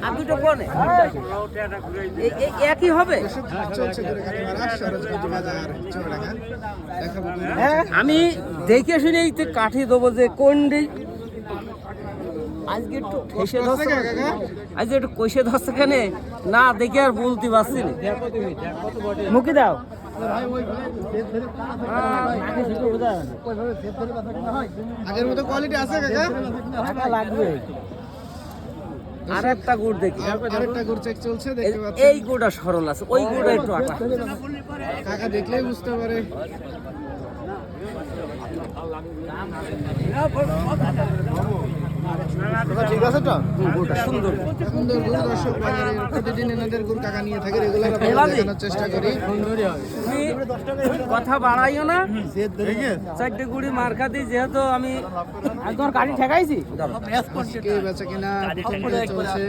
আর দুটো কোনে একই হবে। আমি দেখে শুনে কাঠি দেবো যে কোনটি আজকে একটু ঠেসে ধরছে, আজকে একটু কষে ধরছে কেনে না দেখে আর বলতে পারছি না। মুখে দাও আগের মতো কোয়ালিটি আছে কাকা লাগবে। আর একটা গুড় দেখি, আরেকটা গুড় চেক চলছে দেখতে পাচ্ছেন। এই গুড়টা সরল আছে, ওই গুড়টা একটু আটা। কাকা দেখলেই বুঝতে পারে। ঠিক আছে তো, গুড়টা সুন্দর সুন্দর গুড়। দর্শক বাজারে প্রতিদিন এনাদের গুড় কাকা নিয়ে থাকে, রেগুলার আপনারা দেখানোর চেষ্টা করি। তুমি কথা বাড়াইও না, চারটে গুড়ি মার খাতি, যেহেতু আমি তোমার গাড়ি ঠেকাইছি। কে বেচা কিনা চলছে।